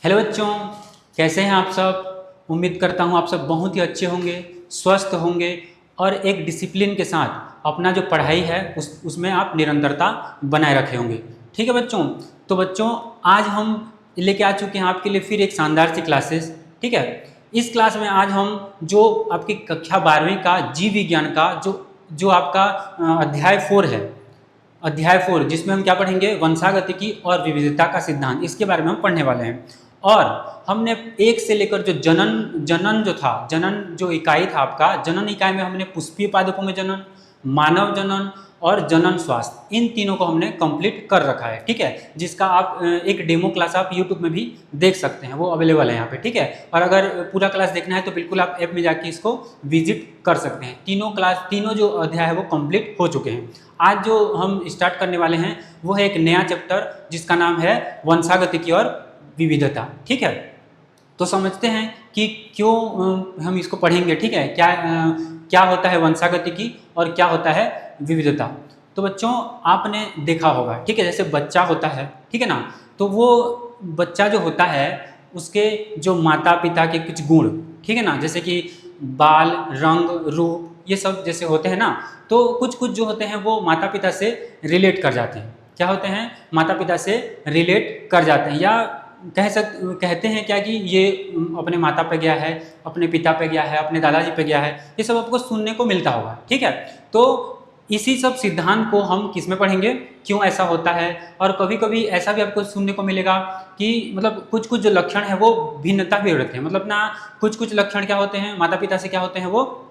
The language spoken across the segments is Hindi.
हेलो बच्चों, कैसे हैं आप सब। उम्मीद करता हूं आप सब बहुत ही अच्छे होंगे, स्वस्थ होंगे और एक डिसिप्लिन के साथ अपना जो पढ़ाई है उसमें आप निरंतरता बनाए रखे होंगे। ठीक है बच्चों। तो बच्चों, आज हम लेके आ चुके हैं आपके लिए फिर एक शानदार सी क्लासेस। ठीक है। इस क्लास में आज हम जो आपकी कक्षा 12वीं का जीव विज्ञान का जो आपका अध्याय 4 है, अध्याय 4, जिसमें हम क्या पढ़ेंगे, वंशागतिकी और विविधता का सिद्धांत, इसके बारे में हम पढ़ने वाले हैं। और हमने एक से लेकर जो जनन जो था, जनन जो इकाई था आपका, जनन इकाई में हमने पुष्पीय पादपों में जनन, मानव जनन और जनन स्वास्थ्य, इन तीनों को हमने कंप्लीट कर रखा है। ठीक है। जिसका आप एक डेमो क्लास आप यूट्यूब में भी देख सकते हैं, वो अवेलेबल है यहाँ पे। ठीक है। और अगर पूरा क्लास देखना है तो बिल्कुल आप ऐप में जाके इसको विजिट कर सकते हैं। तीनों जो अध्याय है वो कंप्लीट हो चुके हैं। आज जो हम स्टार्ट करने वाले हैं वो है एक नया चैप्टर जिसका नाम है वंशागतिकी और विविधता। ठीक है। तो समझते हैं कि क्यों हम इसको पढ़ेंगे। ठीक है। क्या होता है वंशागतिकी और क्या होता है विविधता। तो बच्चों, आपने देखा होगा, ठीक है, जैसे बच्चा होता है, ठीक है ना, तो वो बच्चा जो होता है उसके जो माता पिता के कुछ गुण, ठीक है ना, जैसे कि बाल, रंग, रूप, ये सब जैसे होते हैं ना, तो कुछ कुछ जो होते हैं वो माता पिता से रिलेट कर जाते हैं। क्या होते हैं? माता पिता से रिलेट कर जाते हैं, या कहते हैं क्या कि ये अपने माता पे गया है, अपने पिता पे गया है, अपने दादाजी पे गया है, ये सब आपको सुनने को मिलता होगा। ठीक है। तो इसी सब सिद्धांत को हम किस में पढ़ेंगे, क्यों ऐसा होता है। और कभी कभी ऐसा भी आपको सुनने को मिलेगा कि मतलब कुछ कुछ जो लक्षण है वो भिन्नता भी रहते हैं, मतलब ना कुछ कुछ लक्षण क्या होते हैं, माता पिता से क्या होते हैं वो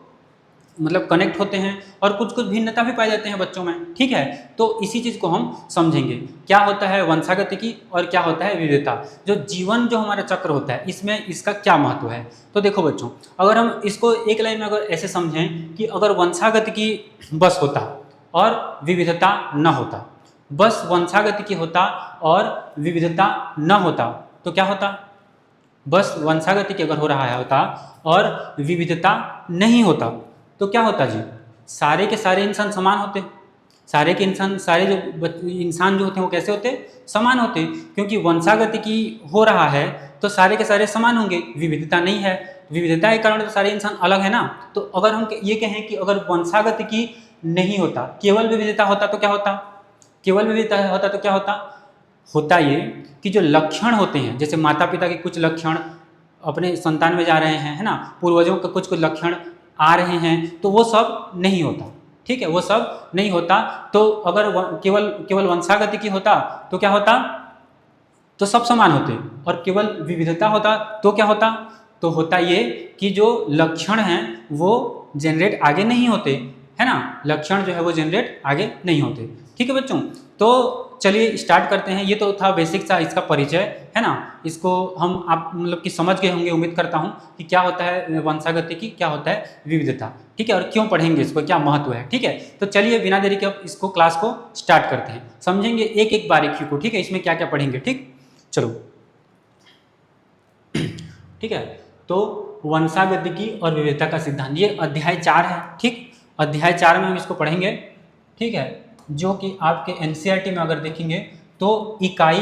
मतलब कनेक्ट होते हैं, और कुछ कुछ भिन्नता भी पाए जाते हैं बच्चों में। ठीक है। तो इसी चीज़ को हम समझेंगे, क्या होता है वंशागतिकी और क्या होता है विविधता। जो जीवन जो हमारा चक्र होता है इसमें इसका क्या महत्व है। तो देखो बच्चों, अगर हम इसको एक लाइन में अगर ऐसे समझें कि अगर वंशागतिकी बस होता और विविधता न होता, बस वंशागतिकी होता और विविधता न होता, तो क्या होता। बस वंशागतिकी अगर हो रहा है होता और विविधता नहीं होता तो क्या होता जी। सारे के सारे इंसान समान होते, सारे के इंसान, सारे जो इंसान जो होते हैं वो कैसे होते, समान होते, क्योंकि वंशागतिकी हो रहा है तो सारे के सारे समान होंगे। विविधता नहीं है, विविधता के कारण तो सारे इंसान अलग है ना। तो अगर हम ये कहें कि अगर वंशागतिकी नहीं होता, केवल विविधता होता तो क्या होता, केवल विविधता होता तो क्या होता, होता ये कि जो लक्षण होते हैं, जैसे माता पिता के कुछ लक्षण अपने संतान में जा रहे हैं, है ना, पूर्वजों के कुछ कुछ लक्षण आ रहे हैं, तो वो सब नहीं होता। ठीक है, वो सब नहीं होता। तो अगर केवल वंशागतिकी होता तो क्या होता, तो सब समान होते, और केवल विविधता होता तो क्या होता, तो होता ये कि जो लक्षण हैं वो जनरेट आगे नहीं होते, है ना, लक्षण जो है वो जनरेट आगे नहीं होते। ठीक है बच्चों। तो चलिए स्टार्ट करते हैं। ये तो था बेसिक सा इसका परिचय, है ना। इसको हम आप मतलब कि समझ गए होंगे, उम्मीद करता हूँ कि क्या होता है वंशागतिकी, क्या होता है विविधता। ठीक है, और क्यों पढ़ेंगे इसको, क्या महत्व है। ठीक है। तो चलिए बिना देरी के अब इसको क्लास को स्टार्ट करते हैं, समझेंगे एक एक बारीकी को। ठीक है, इसमें क्या क्या पढ़ेंगे। ठीक, चलो। ठीक है। तो वंशागतिकी और विविधता का सिद्धांत, ये अध्याय 4 है। ठीक, अध्याय 4 में हम इसको पढ़ेंगे। ठीक है, जो कि आपके एनसीईआरटी में अगर देखेंगे तो इकाई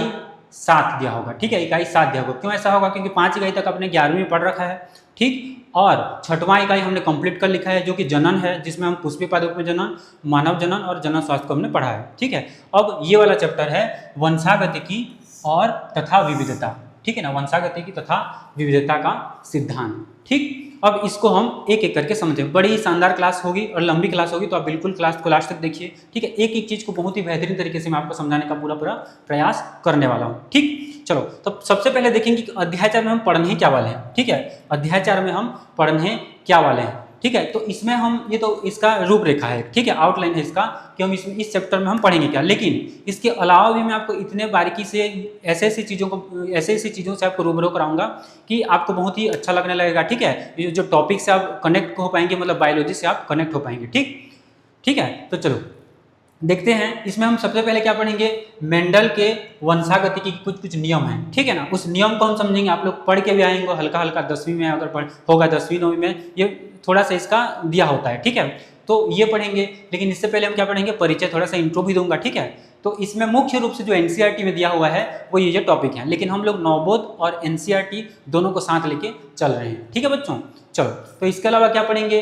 7 दिया होगा। ठीक है, इकाई 7 दिया होगा। क्यों ऐसा होगा, क्योंकि 5 इकाई तक आपने 11वीं में पढ़ रखा है। ठीक, और 6वां इकाई हमने कंप्लीट कर लिखा है, जो कि जनन है, जिसमें हम पुष्पीय पादप में जनन, मानव जनन और जनन स्वास्थ्य को हमने पढ़ा है। ठीक है। अब ये वाला चैप्टर है वंशागतिकी और तथा विविधता। ठीक है ना, वंशागतिकी तथा विविधता का सिद्धांत। ठीक, अब इसको हम एक एक करके समझें। बड़ी ही शानदार क्लास होगी और लंबी क्लास होगी, तो आप बिल्कुल क्लास को लास्ट तक देखिए। ठीक है, एक एक चीज़ को बहुत ही बेहतरीन तरीके से मैं आपको समझाने का पूरा प्रयास करने वाला हूँ। ठीक, चलो। तो सबसे पहले देखेंगे कि अध्याय 4 में हम पढ़ने क्या वाले हैं। ठीक है, अध्याय 4 में हम पढ़ने क्या वाले हैं। ठीक है, तो इसमें हम ये तो इसका रूपरेखा है, ठीक है, आउटलाइन है इसका कि हम इस चैप्टर में हम पढ़ेंगे क्या। लेकिन इसके अलावा भी मैं आपको इतने बारीकी से ऐसे ऐसी चीज़ों से आपको रूबरू कराऊंगा कि आपको बहुत ही अच्छा लगने लगेगा। ठीक है, ये जो टॉपिक से आप कनेक्ट हो पाएंगे, मतलब बायोलॉजी से आप कनेक्ट हो पाएंगे। ठीक, ठीक है। तो चलो देखते हैं। इसमें हम सबसे पहले क्या पढ़ेंगे, मेंडल के वंशागतिकी के कुछ कुछ नियम हैं। ठीक है ना, उस नियम को हम समझेंगे। आप लोग पढ़ के भी आएंगे हल्का हल्का, 10वीं में अगर होगा, 10वीं 9वीं में ये थोड़ा सा इसका दिया होता है। ठीक है, तो ये पढ़ेंगे। लेकिन इससे पहले हम क्या पढ़ेंगे, परिचय, थोड़ा सा इंट्रो भी दूंगा, ठीक है। तो इसमें मुख्य रूप से जो एनसीईआरटी में दिया हुआ है वो ये टॉपिक है, लेकिन हम लोग नवबोध और एनसीईआरटी दोनों को साथ लेके चल रहे हैं, ठीक है बच्चों। चलो, तो इसके अलावा क्या पढ़ेंगे,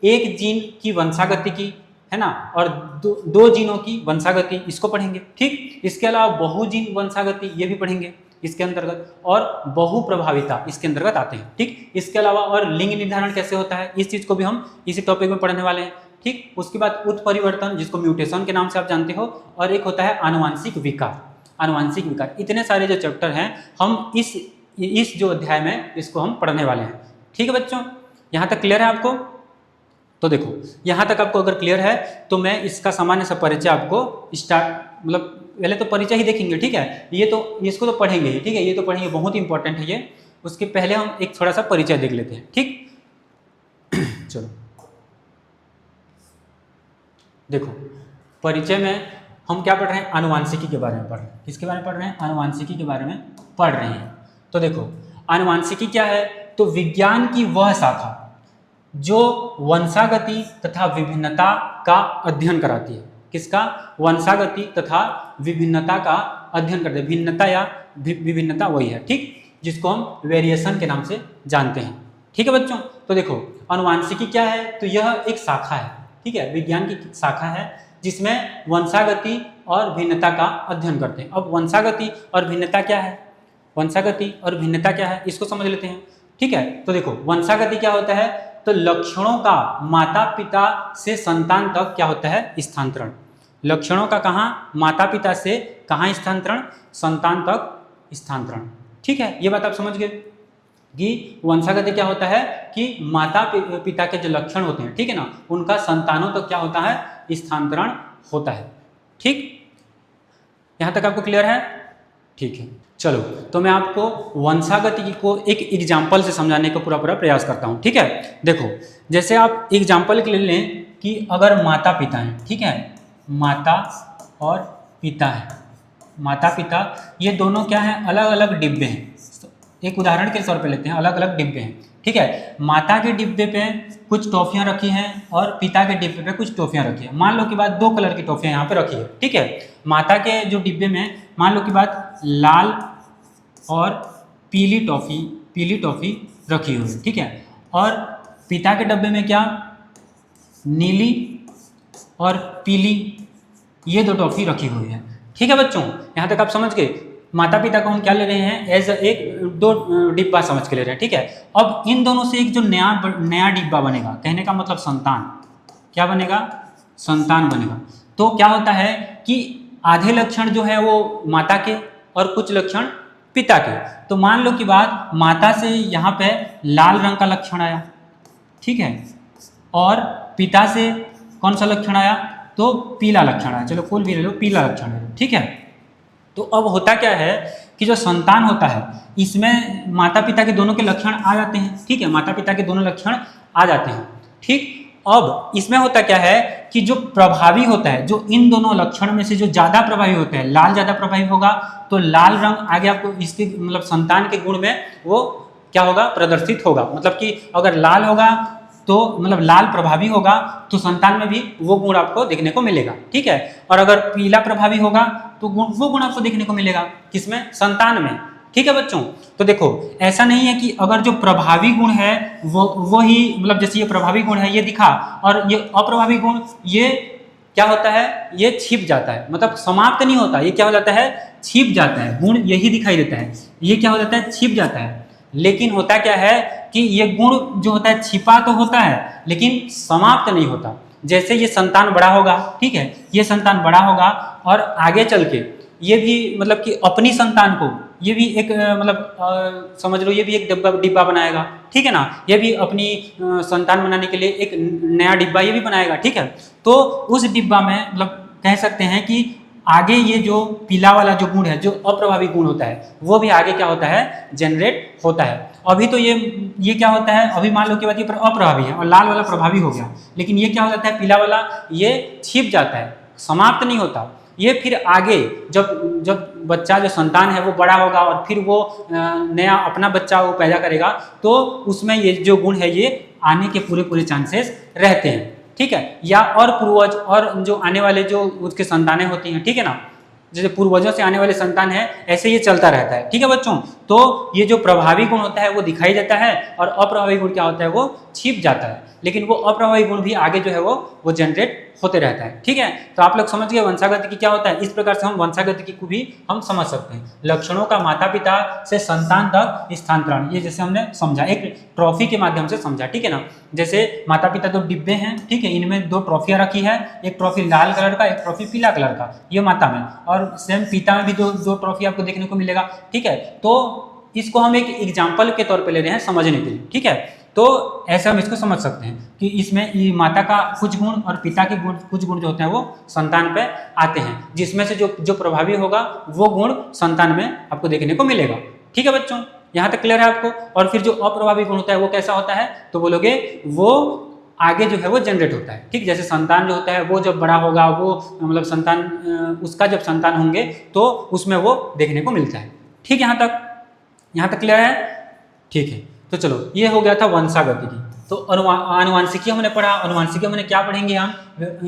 एक जीन की वंशागति की, है ना, और दो जीनों की वंशागति, इसको पढ़ेंगे, ठीक। इसके अलावा बहुजीन वंशागति, ये भी पढ़ेंगे इसके अंतर्गत, और बहुप्रभाविता इसके अंतर्गत आते हैं, ठीक। इसके अलावा और लिंग निर्धारण कैसे होता है, इस चीज को भी हम इसी टॉपिक में पढ़ने वाले हैं, ठीक। उसके बाद उत्परिवर्तन, जिसको म्यूटेशन के नाम से आप जानते हो, और एक होता है आनुवांशिक विकार, आनुवांशिक विकार। इतने सारे जो चैप्टर हैं हम इस जो अध्याय में इसको हम पढ़ने वाले हैं, ठीक है बच्चों। यहाँ तक क्लियर है आपको? तो देखो, यहाँ तक आपको अगर क्लियर है तो मैं इसका सामान्य सा परिचय आपको मतलब पहले तो परिचय ही देखेंगे, ठीक है। ये तो इसको तो पढ़ेंगे ही, ठीक है, ये तो पढ़ेंगे, बहुत ही इंपॉर्टेंट है ये। उसके पहले हम एक थोड़ा सा परिचय देख लेते हैं, ठीक। चलो देखो, परिचय में हम क्या पढ़ रहे हैं, आनुवांशिकी के बारे में पढ़ रहे हैं। किसके बारे में पढ़ रहे हैं, आनुवांशिकी के बारे में पढ़ रहे हैं। तो देखो, आनुवांशिकी क्या है, तो विज्ञान की वह शाखा जो वंशागति तथा विभिन्नता का अध्ययन कराती है। किसका, वंशागति तथा विभिन्नता का अध्ययन करते हैं। भिन्नता या विभिन्नता वही है, ठीक, जिसको हम वेरिएशन के नाम से जानते हैं, ठीक है बच्चों। तो देखो, आनुवांशिकी क्या है, तो यह एक शाखा है, ठीक है, विज्ञान की शाखा है जिसमें वंशागति और भिन्नता का अध्ययन करते हैं। अब वंशागति और भिन्नता क्या है, वंशागति और भिन्नता क्या है, इसको समझ लेते हैं, ठीक है। तो देखो, वंशागति क्या होता है, तो लक्षणों का माता पिता से संतान तक क्या होता है, स्थानांतरण। लक्षणों का कहाँ, माता पिता से कहाँ स्थानांतरण, संतान तक स्थानांतरण, ठीक है। ये बात आप समझ गए कि वंशागति क्या होता है कि माता पिता के जो लक्षण होते हैं, ठीक है ना, उनका संतानों तक क्या होता है, स्थानांतरण होता है, ठीक। यहाँ तक आपको क्लियर है, ठीक है। चलो, तो मैं आपको वंशागति को एक एग्जाम्पल से समझाने का पूरा प्रयास करता हूँ, ठीक है। देखो, जैसे आप एग्जाम्पल के लिए लें कि अगर माता पिता हैं, ठीक है, माता और पिता है, माता पिता ये दोनों क्या हैं, अलग अलग डिब्बे हैं। एक उदाहरण के तौर पे लेते हैं, अलग अलग डिब्बे हैं, ठीक है। माता के डिब्बे पे कुछ टॉफियाँ रखी हैं और पिता के डिब्बे पे कुछ टॉफियाँ रखी है। मान लो कि बात 2 कलर की टॉफियाँ यहाँ पे रखी है, ठीक है। माता के जो डिब्बे में मान लो कि बात लाल और पीली टॉफी रखी हुई है, ठीक है। और पिता के डब्बे में क्या, नीली और पीली, ये 2 टॉफी रखी हुई है, ठीक है बच्चों। यहाँ तक आप समझ गए। माता पिता को हम क्या ले रहे हैं, एज एक 2 डिब्बा समझ के ले रहे हैं, ठीक है। अब इन दोनों से एक जो नया डिब्बा बनेगा, कहने का मतलब संतान, क्या बनेगा, संतान बनेगा। तो क्या होता है कि आधे लक्षण जो है वो माता के और कुछ लक्षण पिता के। तो मान लो कि बात माता से यहाँ पे लाल रंग का लक्षण आया, ठीक है, और पिता से कौन सा लक्षण आया, तो पीला लक्षण आया। चलो कोई भी ले लो, पीला लक्षण है, ठीक है। तो अब होता क्या है कि जो संतान होता है इसमें माता पिता के दोनों के लक्षण आ जाते हैं, ठीक है, माता पिता के दोनों लक्षण आ जाते हैं, ठीक। अब इसमें होता क्या है कि जो प्रभावी होता है, जो इन दोनों लक्षण में से जो ज़्यादा प्रभावी होता है, लाल ज़्यादा प्रभावी होगा, तो लाल रंग आगे आपको इसके मतलब संतान के गुण में वो क्या होगा, प्रदर्शित होगा। मतलब कि अगर लाल होगा तो मतलब लाल प्रभावी होगा तो संतान में भी वो गुण आपको देखने को मिलेगा, ठीक है। और अगर पीला प्रभावी होगा तो वो गुण आपको देखने को मिलेगा, किसमें, संतान में, ठीक है बच्चों। तो देखो, ऐसा नहीं है कि अगर जो प्रभावी गुण है वो ही मतलब जैसे ये प्रभावी गुण है ये दिखा, और ये अप्रभावी गुण ये क्या होता है, ये छिप जाता है, मतलब समाप्त नहीं होता, ये क्या हो जाता है, छिप जाता है। गुण यही दिखाई देता है, ये क्या हो जाता है, छिप जाता है। लेकिन होता क्या है कि ये गुण जो होता है छिपा तो होता है लेकिन समाप्त नहीं होता। जैसे ये संतान बड़ा होगा, ठीक है, ये संतान बड़ा होगा और आगे चल के ये भी मतलब कि अपनी संतान को ये भी एक मतलब समझ लो ये भी एक डिब्बा बनाएगा, ठीक है ना। ये भी अपनी संतान बनाने के लिए एक नया डिब्बा ये भी बनाएगा, ठीक है। तो उस डिब्बा में मतलब कह सकते हैं कि आगे ये जो पीला वाला जो गुण है, जो अप्रभावी गुण होता है, वो भी आगे क्या होता है, जनरेट होता है। अभी तो ये क्या होता है, अभी मान लो कि बात ये अप्रभावी है और लाल वाला प्रभावी हो गया, लेकिन ये क्या हो जाता है, पीला वाला ये छिप जाता है, समाप्त नहीं होता। ये फिर आगे जब बच्चा जो संतान है वो बड़ा होगा और फिर वो नया अपना बच्चा वो पैदा करेगा, तो उसमें ये जो गुण है ये आने के पूरे चांसेस रहते हैं, ठीक है, या और पूर्वज और जो आने वाले जो उसके संतानें होती हैं, ठीक है ना, जैसे पूर्वजों से आने वाले संतान है, ऐसे ये चलता रहता है, ठीक है बच्चों। तो ये जो प्रभावी गुण होता है वो दिखाई देता है और अप्रभावी गुण क्या होता है वो छिप जाता है, लेकिन वो अप्रभावी गुण भी आगे जो है वो जनरेट होते रहता है, ठीक है। तो आप लोग समझ गए वंशागतिकी क्या होता है। इस प्रकार से हम वंशागतिकी को भी हम समझ सकते हैं। लक्षणों का माता पिता से संतान तक स्थानांतरण, ये जैसे हमने समझा एक ट्रॉफी के माध्यम से समझा, ठीक है ना। जैसे माता पिता दो डिब्बे हैं, ठीक है, इनमें दो ट्रॉफियां रखी है, एक ट्रॉफी लाल कलर का, एक ट्रॉफी पीला कलर का, ये माता में, और सेम पिता में भी दो ट्रॉफी आपको देखने को मिलेगा, ठीक है। तो इसको हम एक एग्जाम्पल के तौर पर ले रहे हैं समझने के लिए, ठीक है। तो ऐसे हम इसको समझ सकते हैं कि इसमें माता का कुछ गुण और पिता के गुण कुछ गुण जो होते हैं वो संतान पे आते हैं, जिसमें से जो प्रभावी होगा वो गुण संतान में आपको देखने को मिलेगा, ठीक है बच्चों। यहाँ तक क्लियर है आपको। और फिर जो अप्रभावी गुण होता है वो कैसा होता है, तो बोलोगे वो आगे जो है वो जनरेट होता है, ठीक। जैसे संतान जो होता है वो जब बड़ा होगा, वो मतलब संतान उसका जब संतान होंगे तो उसमें वो देखने को मिलता है, ठीक। यहाँ तक क्लियर है, ठीक है। तो चलो ये हो गया था वंशागतिकी। तो आनुवांशिकी हमने पढ़ा। आनुवांशिकी हमने क्या पढ़ेंगे हम,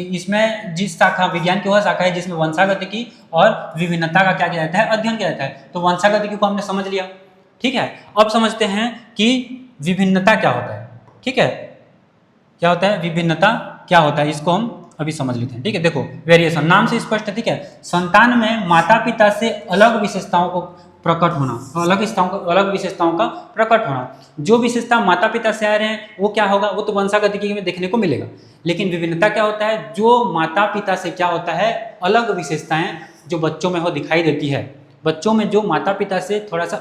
इसमें जिस शाखा विज्ञान की वह शाखा है जिसमें वंशागतिकी और विभिन्नता का क्या किया जाता है, अध्ययन किया जाता है। तो वंशागतिकी को हमने समझ लिया, ठीक है। अब समझते हैं कि विभिन्नता क्या होता है, ठीक है। क्या होता है विभिन्नता, क्या होता है, इसको हम अभी समझ लेते हैं, ठीक है। देखो वेरिएशन नाम से स्पष्ट है, ठीक है। संतान में माता पिता से अलग विशेषताओं को प्रकट होना, अलग विशेषताओं का प्रकट होना। जो विशेषता माता पिता से आ रहे हैं वो क्या होगा, वो तो वंशागतिकी में देखने को मिलेगा। लेकिन विभिन्नता क्या होता है, जो माता पिता से क्या होता है अलग विशेषताएं जो बच्चों में वो दिखाई देती है। बच्चों में जो माता पिता से थोड़ा सा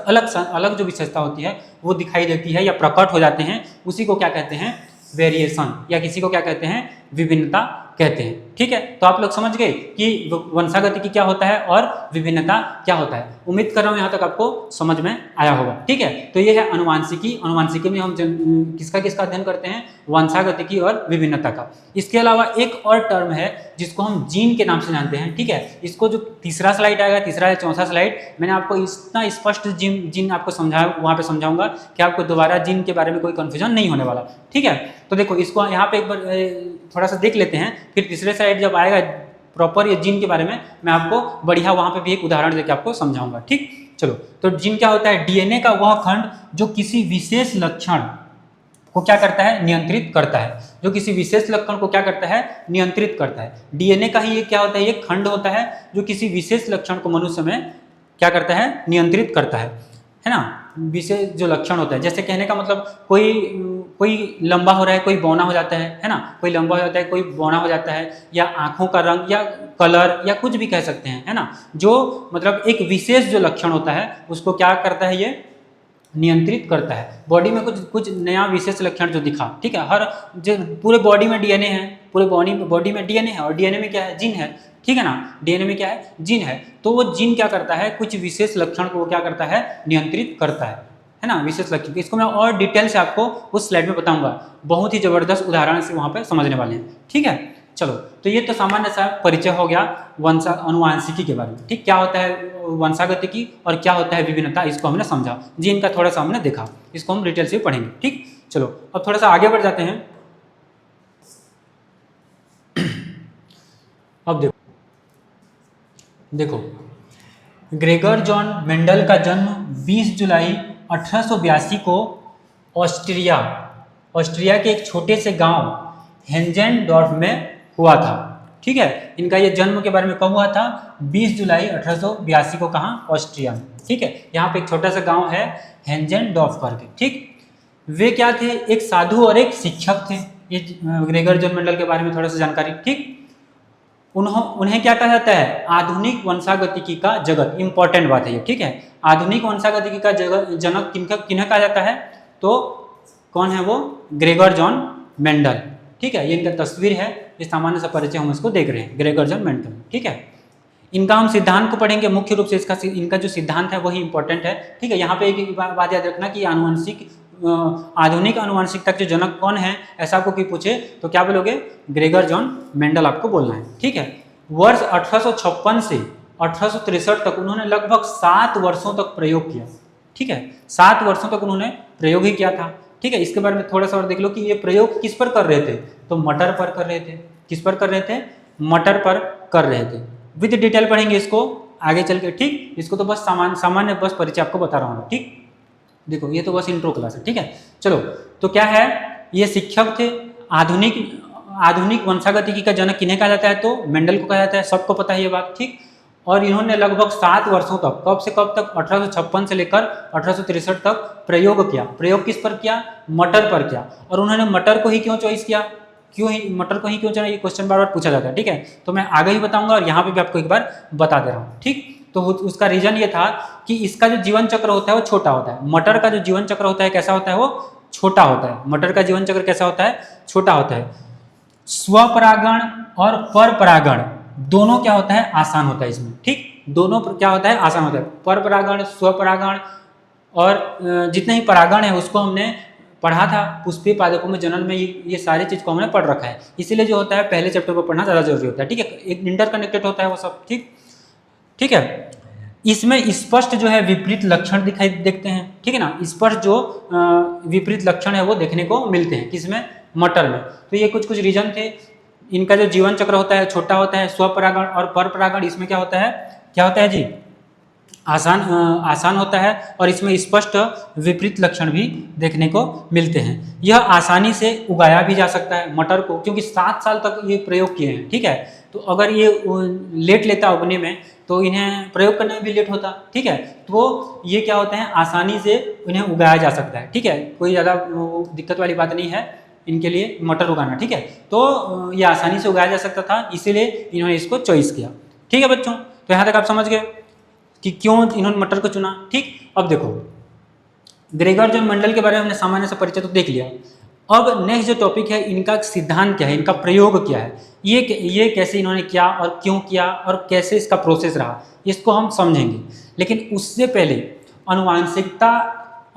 अलग जो विशेषता होती है वो दिखाई देती है या प्रकट हो जाते हैं, उसी को क्या कहते हैं, वेरिएशन, या किसी को क्या कहते हैं, विभिन्नता कहते हैं, ठीक है। तो आप लोग समझ गए कि वंशागतिकी क्या होता है और विभिन्नता क्या होता है। उम्मीद कर रहा हूँ यहाँ तक आपको समझ में आया होगा, ठीक है। तो ये है अनुवांशिकी। अनुवांशिकी में हम किसका अध्ययन करते हैं, वंशागतिकी और विभिन्नता का। इसके अलावा एक और टर्म है जिसको हम जीन के नाम से जानते हैं, ठीक है। इसको जो तीसरा स्लाइड आएगा, तीसरा या चौथा स्लाइड, मैंने आपको इतना स्पष्ट जीन आपको समझाया, वहाँ पे समझाऊंगा कि आपको दोबारा जीन के बारे में कोई कंफ्यूजन नहीं होने वाला, ठीक है। तो देखो इसको यहाँ पे एक बार थोड़ा सा देख लेते हैं, फिर तीसरे साइड जब आएगा प्रॉपर ये जीन के बारे में मैं आपको बढ़िया वहाँ पे भी एक उदाहरण देकर आपको समझाऊंगा, ठीक। चलो तो जीन क्या होता है, डीएनए का वह खंड जो किसी विशेष लक्षण को क्या करता है, नियंत्रित करता है। जो किसी विशेष लक्षण को क्या करता है, नियंत्रित करता है। डीएनए का ही ये क्या होता है, ये खंड होता है जो किसी विशेष लक्षण को मनुष्य में क्या करता है, नियंत्रित करता है ना। विशेष जो लक्षण होता है, जैसे कहने का मतलब कोई लंबा हो रहा है, कोई बौना हो जाता है ना, कोई लंबा हो जाता है, कोई बौना हो जाता है, या आंखों का रंग या कलर या कुछ भी कह सकते हैं, है ना। जो मतलब एक विशेष जो लक्षण होता है उसको क्या करता है, ये नियंत्रित करता है। बॉडी में कुछ नया विशेष लक्षण जो दिखा, ठीक है। हर जो पूरे बॉडी में डीएनए है, पूरे बॉडी में डीएनए है, और डीएनए में क्या है, जीन है, ठीक है ना। डीएनए में क्या है, जीन है। तो वो जीन क्या करता है, कुछ विशेष लक्षण को वो क्या करता है, नियंत्रित करता है ना, विशेष लक्षण। इसको मैं और डिटेल से आपको उस स्लाइड में बताऊंगा, बहुत ही जबरदस्त उदाहरण से वहाँ पे समझने वाले हैं, ठीक है। चलो तो ये तो सामान्य सा परिचय हो गया अनुवांशिकी के बारे में, ठीक। क्या होता है वंशागतिकी और क्या होता है विभिन्नता, इसको हमने समझा। जीन का थोड़ा सा हमने देखा, इसको हम डिटेल से पढ़ेंगे, ठीक। चलो अब थोड़ा सा आगे बढ़ जाते हैं। अब देखो ग्रेगर जॉन मेंडल का जन्म 20 जुलाई 1882 को ऑस्ट्रिया के एक छोटे से गांव हेंजेनडॉर्फ में हुआ था, ठीक है। इनका ये जन्म के बारे में कब हुआ था, 20 जुलाई 1882 को, कहाँ, ऑस्ट्रिया में, ठीक है। यहाँ पे एक छोटा सा गांव है हेंजेनडॉर्फ करके, ठीक। वे क्या थे, एक साधु और एक शिक्षक थे। ये ग्रेगर जॉन मेंडल के बारे में थोड़ा सा जानकारी, ठीक। उन्हें क्या कहा जाता है, आधुनिक वंशागतिकी का जगत। इंपॉर्टेंट बात है ये, ठीक है। आधुनिक वंशागतिकी का जनक किन्हें कहा जाता है, तो कौन है वो, ग्रेगर जॉन मेंडल, ठीक है। ये इनका तस्वीर है, ये सामान्य सा परिचय हम इसको देख रहे हैं, ग्रेगर जॉन मेंडल, ठीक है। इनका हम सिद्धांत को पढ़ेंगे, मुख्य रूप से इनका जो सिद्धांत है वही इंपॉर्टेंट है, ठीक है। यहाँ पे एक बात याद रखना कि आधुनिक आनुवंशिकता के जो जनक कौन है, ऐसा आपको कोई पूछे तो क्या बोलोगे, ग्रेगर जॉन मेंडल आपको बोलना है, ठीक है। वर्ष 1856 से 1863 तक उन्होंने लगभग 7 वर्षों तक प्रयोग किया, ठीक है। 7 वर्षों तक उन्होंने प्रयोग ही किया था। ठीक है। इसके बारे में थोड़ा सा और देख लो कि ये प्रयोग किस पर कर रहे थे, तो मटर पर कर रहे थे। किस पर कर रहे थे, मटर पर कर रहे थे। विद डिटेल पढ़ेंगे इसको आगे चल के, ठीक। इसको तो बस सामान्य बस परिचय आपको बता रहा हूँ, ठीक। देखो ये तो बस इंट्रो क्लास है, ठीक है। चलो, तो क्या है, ये शिक्षक थे। आधुनिक आधुनिक वंशागतिकी का जनक किन्हें कहा जाता है, तो मेंडल को कहा जाता है, सबको पता है ये बात, ठीक। और इन्होंने लगभग 7 वर्षों तक, कब से कब तक, 1856 से लेकर 1863 तक प्रयोग किया। प्रयोग किस पर किया, मटर पर किया। और उन्होंने मटर को ही क्यों चॉइस किया, क्यों ही मटर को ही क्यों चुना, ये क्वेश्चन बार बार पूछा जाता है, ठीक है। तो मैं आगे ही बताऊंगा और यहाँ पे भी आपको एक बार बता दे रहा हूँ, ठीक। तो उसका रीजन ये था कि इसका जो जीवन चक्र होता है वो छोटा होता है। मटर का जो जीवन चक्र होता है कैसा होता है, वो छोटा होता है। मटर का जीवन चक्र कैसा होता है, छोटा होता है। स्वपरागण और पर परागण दोनों क्या होता है, आसान होता है इसमें, ठीक। दोनों क्या होता है, आसान होता है। पर परागण, स्वपरागण और जितने ही परागण है उसको हमने पढ़ा था पुष्पीय पादपों में जनरल में, ये सारी चीज को हमने पढ़ रखा है। इसीलिए जो होता है पहले चैप्टर को पढ़ना ज्यादा जरूरी होता है, ठीक है। एक इंटरकनेक्टेड होता है वो सब, ठीक, ठीक है। इसमें स्पष्ट जो है विपरीत लक्षण दिखाई देखते हैं, ठीक है ना। स्पष्ट जो विपरीत लक्षण है वो देखने को मिलते हैं, किसमें, मटर में। तो ये कुछ कुछ रीजन थे। इनका जो जीवन चक्र होता है छोटा होता है। स्वपरागण और परपरागण इसमें क्या होता है जी, आसान होता है। और इसमें स्पष्ट विपरीत लक्षण भी देखने को मिलते हैं। यह आसानी से उगाया भी जा सकता है मटर को, क्योंकि 7 साल तक ये प्रयोग किए हैं, ठीक है। तो अगर ये लेट लेता उगने में तो इन्हें प्रयोग करने में भी लेट होता, ठीक है। तो ये क्या होते हैं, आसानी से इन्हें उगाया जा सकता है, ठीक है। कोई ज़्यादा दिक्कत वाली बात नहीं है इनके लिए मटर उगाना, ठीक है। तो ये आसानी से उगाया जा सकता था, इसीलिए इन्होंने इसको चॉइस किया, ठीक है बच्चों। तो यहाँ तक आप समझ गए कि क्यों इन्होंने मटर को चुना, ठीक। अब देखो, ग्रेगर जॉन मेंडल के बारे में हमने सामान्य से परिचय तो देख लिया। अब नेक्स्ट जो टॉपिक है, इनका सिद्धांत क्या है, इनका प्रयोग क्या है, ये कैसे इन्होंने किया और क्यों किया और कैसे इसका प्रोसेस रहा, इसको हम समझेंगे। लेकिन उससे पहले अनुवांशिकता,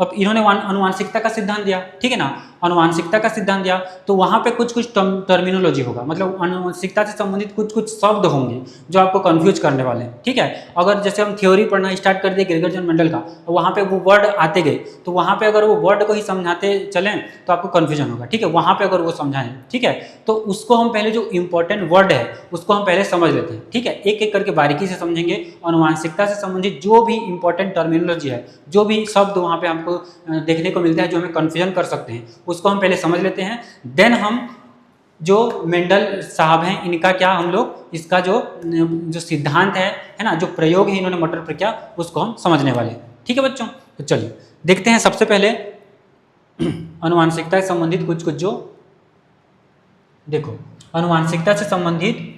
अब इन्होंने अनुवांशिकता का सिद्धांत दिया, ठीक है ना। अनुवांशिकता का सिद्धांत दिया तो वहाँ पे कुछ कुछ टर्मिनोलॉजी होगा, मतलब अनुवांशिकता से संबंधित कुछ कुछ शब्द होंगे जो आपको कंफ्यूज करने वाले हैं, ठीक है। अगर जैसे हम थ्योरी पढ़ना स्टार्ट कर दिए ग्रेगर जॉन मेंडल का, वहाँ पे वो वर्ड आते गए, तो वहाँ पे अगर वो वर्ड को ही समझाते चलें तो आपको कन्फ्यूजन होगा, ठीक है। वहाँ पे अगर वो समझाएं, ठीक है, तो उसको हम पहले जो इंपॉर्टेंट वर्ड है उसको हम पहले समझ लेते हैं, ठीक है। एक एक करके बारीकी से समझेंगे। अनुवांशिकता से संबंधित जो भी इंपॉर्टेंट टर्मिनोलॉजी है, जो भी शब्द वहाँ पे हमको देखने को मिलता है जो हमें कन्फ्यूजन कर सकते हैं, उसको हम पहले समझ लेते हैं। देन हम जो मेंडल साहब हैं इनका क्या हम लोग इसका जो सिद्धांत है ना, जो प्रयोग है इन्होंने मटर पर किया, उसको हम समझने वाले हैं, ठीक है बच्चों। तो चलिए देखते हैं सबसे पहले अनुवांशिकता से संबंधित कुछ कुछ जो, देखो अनुवांशिकता से संबंधित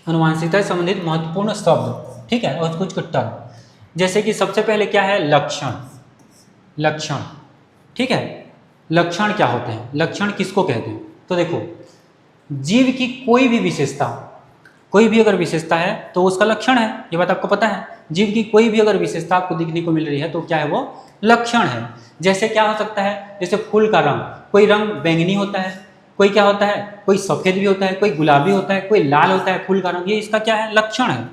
अनुवांशिकता से संबंधित महत्वपूर्ण शब्द, ठीक है, और कुछ कुछ टर्म। जैसे कि सबसे पहले क्या है, लक्षण, ठीक है। लक्षण क्या होते हैं, लक्षण किसको कहते हैं, तो देखो जीव की कोई भी विशेषता, कोई भी अगर विशेषता है तो उसका लक्षण है, ये बात आपको पता है। जीव की कोई भी अगर विशेषता आपको दिखने को मिल रही है तो क्या है, वो लक्षण है। जैसे क्या हो सकता है, जैसे फूल का रंग, कोई रंग बैंगनी होता है, कोई क्या होता है, कोई सफेद भी होता है, कोई गुलाबी होता है, कोई लाल होता है। फूल का रंग, ये इसका क्या है, लक्षण है।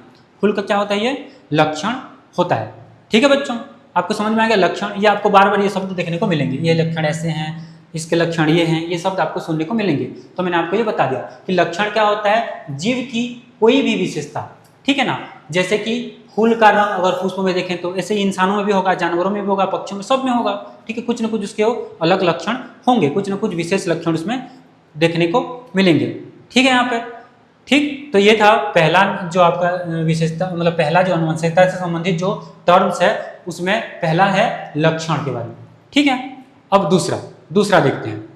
फूल का क्या होता है, ये लक्षण होता है, ठीक है बच्चों। आपको समझ में आ गया लक्षण, ये आपको बार बार ये शब्द देखने को मिलेंगे, ये लक्षण ऐसे हैं, इसके लक्षण ये हैं, ये शब्द आपको सुनने को मिलेंगे। तो मैंने आपको ये बता दिया कि लक्षण क्या होता है, जीव की कोई भी विशेषता, ठीक है ना। जैसे कि फूल का रंग अगर पुष्प में देखें तो ऐसे ही इंसानों में भी होगा, जानवरों में भी होगा, पक्षियों में, सब में होगा, ठीक है। कुछ ना कुछ उसके अलग लक्षण होंगे, कुछ ना कुछ विशेष लक्षण उसमें देखने को मिलेंगे, ठीक है यहाँ पे, ठीक। तो ये था पहला जो आपका विशेषता, मतलब पहला जो अनुवंशिकता से संबंधित जो टर्म्स है उसमें पहला है लक्षण के बारे में, ठीक है। अब दूसरा देखते हैं।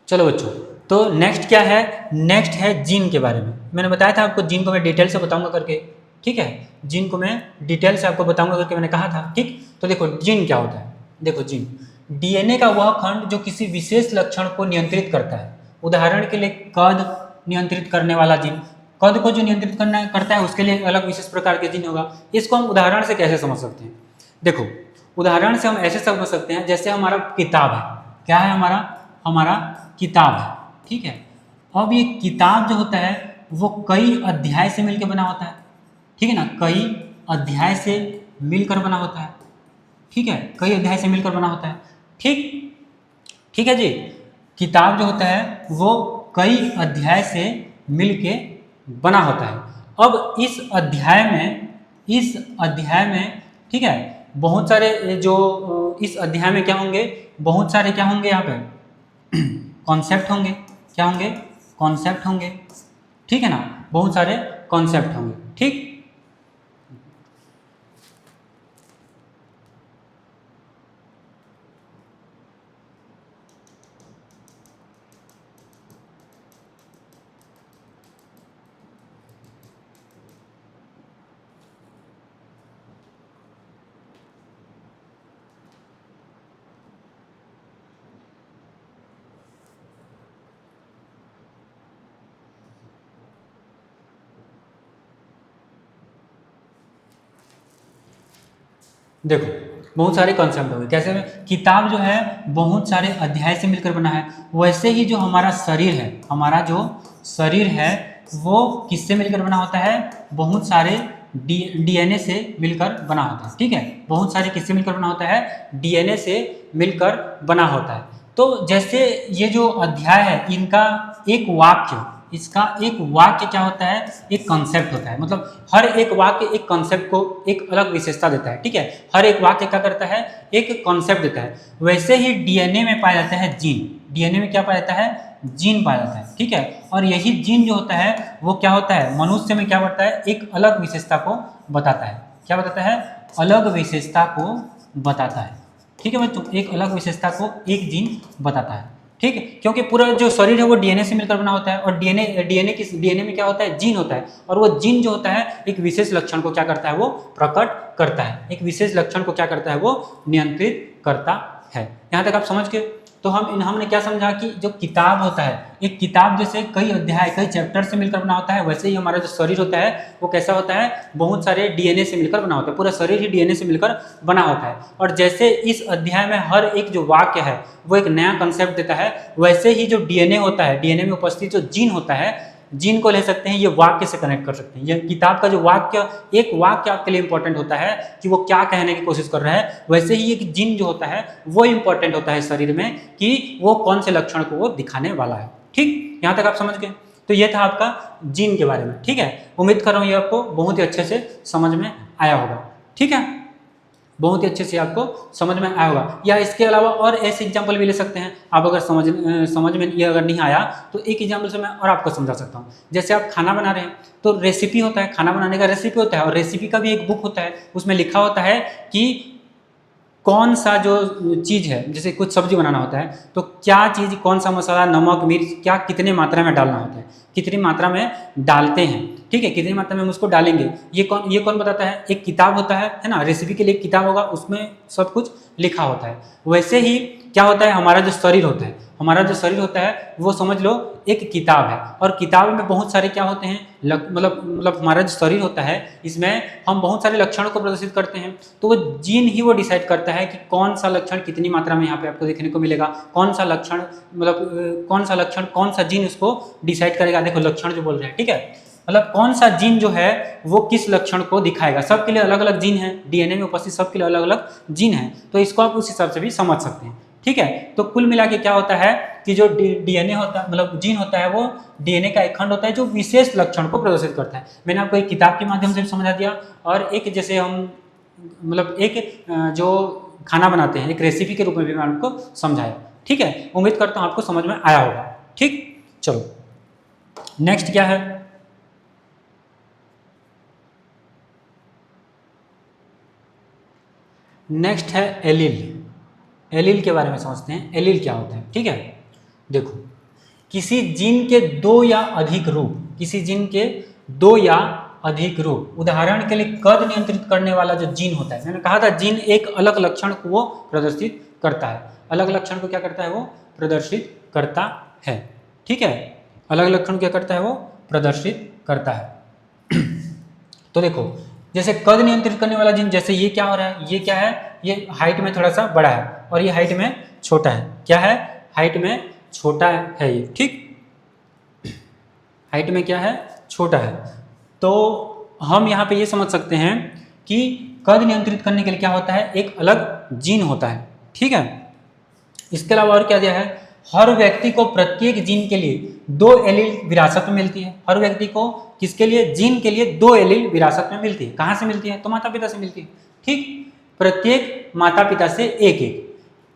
चलो बच्चों, तो नेक्स्ट क्या है? नेक्स्ट है जीन के बारे में। मैंने बताया था आपको जीन को मैं डिटेल से बताऊंगा करके, ठीक है। जीन को मैं डिटेल से आपको बताऊंगा करके मैंने कहा था, ठीक। तो देखो जीन क्या होता है। देखो जीन डीएनए का वह खंड जो किसी विशेष लक्षण को नियंत्रित करता है। उदाहरण के लिए कद नियंत्रित करने वाला जीन, कद को जो नियंत्रित करना करता है उसके लिए अलग विशेष प्रकार के जीन होगा। इसको हम उदाहरण से कैसे समझ सकते हैं? देखो उदाहरण से हम ऐसे समझ सकते हैं, जैसे हमारा किताब है। क्या है हमारा? हमारा किताब है, ठीक है। अब ये किताब जो होता है वो कई अध्याय से मिलकर बना होता है, ठीक है ना। कई अध्याय से मिलकर बना होता है, ठीक है। कई अध्याय से मिलकर बना होता है, ठीक। ठीक है जी। किताब जो होता है वो कई अध्याय से मिलके बना होता है। अब इस अध्याय में ठीक है, बहुत सारे जो इस अध्याय में क्या होंगे, बहुत सारे क्या होंगे यहाँ पे कॉन्सेप्ट होंगे। क्या होंगे? कॉन्सेप्ट होंगे, ठीक है ना। बहुत सारे कॉन्सेप्ट होंगे, ठीक। देखो बहुत सारे कॉन्सेप्ट हो गए। कैसे में किताब जो है बहुत सारे अध्याय से मिलकर बना है, वैसे ही जो हमारा शरीर है, हमारा जो शरीर है वो किससे मिलकर बना होता है? बहुत सारे डीएनए से मिलकर बना होता है, ठीक है। बहुत सारे किससे मिलकर बना होता है? डीएनए से मिलकर बना होता है। तो जैसे ये जो अध्याय है इनका एक वाक्य, इसका एक वाक्य क्या होता है? एक कॉन्सेप्ट होता है। मतलब हर एक वाक्य एक कॉन्सेप्ट को एक अलग विशेषता देता है, ठीक है। हर एक वाक्य क्या करता है? एक कॉन्सेप्ट देता है। वैसे ही डीएनए में पाया जाता है जीन। डीएनए में क्या पाया जाता है? जीन पाया जाता है, ठीक है। और यही जीन जो होता है वो क्या होता है? मनुष्य में क्या बढ़ता है? एक अलग विशेषता को बताता है। क्या बताता है? अलग विशेषता को बताता है, ठीक है बच्चों। एक अलग विशेषता को एक जीन बताता है, ठीक है। क्योंकि पूरा जो शरीर है वो डीएनए से मिलकर बना होता है, और डीएनए में क्या होता है? जीन होता है। और वो जीन जो होता है एक विशेष लक्षण को क्या करता है? वो प्रकट करता है। एक विशेष लक्षण को क्या करता है? वो नियंत्रित करता है। यहाँ तक आप समझ के? तो हमने क्या समझा कि जो किताब होता है, एक किताब जैसे कई अध्याय, कई चैप्टर से मिलकर बना होता है, वैसे ही हमारा जो शरीर होता है वो कैसा होता है? बहुत सारे डीएनए से मिलकर बना होता है। पूरा शरीर ही डीएनए से मिलकर बना होता है। और जैसे इस अध्याय में हर एक जो वाक्य है वो एक नया कंसेप्ट देता है, वैसे ही जो डीएनए होता है, डीएनए में उपस्थित जो जीन होता है, जीन को ले सकते हैं, ये वाक्य से कनेक्ट कर सकते हैं। ये किताब का जो वाक्य, एक वाक्य आपके लिए इंपॉर्टेंट होता है कि वो क्या कहने की कोशिश कर रहा है, वैसे ही एक जीन जो होता है वो इंपॉर्टेंट होता है शरीर में कि वो कौन से लक्षण को वो दिखाने वाला है, ठीक। यहाँ तक आप समझ गए? तो ये था आपका जीन के बारे में, ठीक है। उम्मीद कर रहा हूँ ये आपको बहुत ही अच्छे से समझ में आया होगा, ठीक है। बहुत ही अच्छे से आपको समझ में आया होगा। या इसके अलावा और ऐसे एग्जाम्पल भी ले सकते हैं आप। अगर समझ में ये अगर नहीं आया तो एक एग्जाम्पल से मैं और आपको समझा सकता हूँ। जैसे आप खाना बना रहे हैं तो रेसिपी होता है, खाना बनाने का रेसिपी होता है, और रेसिपी का भी एक बुक होता है। उसमें लिखा होता है कि कौन सा जो चीज़ है, जैसे कुछ सब्जी बनाना होता है तो क्या चीज़, कौन सा मसाला, नमक, मिर्च क्या कितने मात्रा में डालना होता है, कितनी मात्रा में डालते हैं, ठीक है। कितनी मात्रा में हम उसको डालेंगे, ये कौन बताता है? एक किताब होता है ना। रेसिपी के लिए एक किताब होगा, उसमें सब कुछ लिखा होता है। वैसे ही क्या होता है? हमारा जो शरीर होता है, हमारा जो शरीर होता है वो समझ लो एक किताब है। और किताब में बहुत सारे क्या होते हैं? मतलब हमारा जो शरीर होता है इसमें हम बहुत सारे लक्षणों को प्रदर्शित करते हैं। तो वो जीन ही वो डिसाइड करता है कि कौन सा लक्षण कितनी मात्रा में यहाँ पे आपको देखने को मिलेगा, कौन सा लक्षण, कौन सा जीन उसको डिसाइड करेगा। देखो लक्षण जो बोल रहे हैं, ठीक है। मतलब कौन सा जीन जो है वो किस लक्षण को दिखाएगा। सबके लिए अलग अलग जीन है, डीएनए में उपस्थित सबके लिए अलग अलग जीन है। तो इसको आप उस हिसाब से भी समझ सकते हैं, ठीक है। तो कुल मिला के क्या होता है कि जो डीएनए होता है, मतलब जीन होता है, वो डीएनए का एक खंड होता है जो विशेष लक्षण को प्रदर्शित करता है। मैंने आपको एक किताब के माध्यम से भी समझा दिया, और एक जैसे हम मतलब एक जो खाना बनाते हैं एक रेसिपी के रूप में भी मैं आपको समझाया, ठीक है। उम्मीद करता हूँ आपको समझ में आया होगा, ठीक। चलो नेक्स्ट क्या है? नेक्स्ट है एलील। एलील के बारे में समझते हैं, एलील क्या होता है, ठीक है। देखो किसी जीन के दो या अधिक रूप, किसी जीन के दो या अधिक रूप, उदाहरण के लिए कद नियंत्रित करने वाला जो जीन होता है, मैंने कहा था जीन एक अलग लक्षण को वो प्रदर्शित करता है, अलग लक्षण को क्या करता है वो प्रदर्शित करता है, ठीक है, अलग लक्षण क्या करता है वो प्रदर्शित करता है। तो देखो जैसे कद नियंत्रित करने वाला जीन, जैसे ये क्या हो रहा है, ये क्या है, ये हाइट में थोड़ा सा बड़ा है और ये हाइट में छोटा है, क्या है हाइट में छोटा है ये, ठीक, हाइट में क्या है छोटा है। तो हम यहाँ पे ये समझ सकते हैं कि कद नियंत्रित करने के लिए क्या होता है, एक अलग जीन होता है, ठीक है। इसके अलावा और क्या दिया है, हर व्यक्ति को प्रत्येक जीन के लिए 2 एलील विरासत में मिलती है, हर व्यक्ति को किसके लिए, जीन के लिए 2 एलील विरासत में मिलती है। कहाँ से मिलती है, तो माता पिता से मिलती है, ठीक, प्रत्येक माता पिता से एक एक।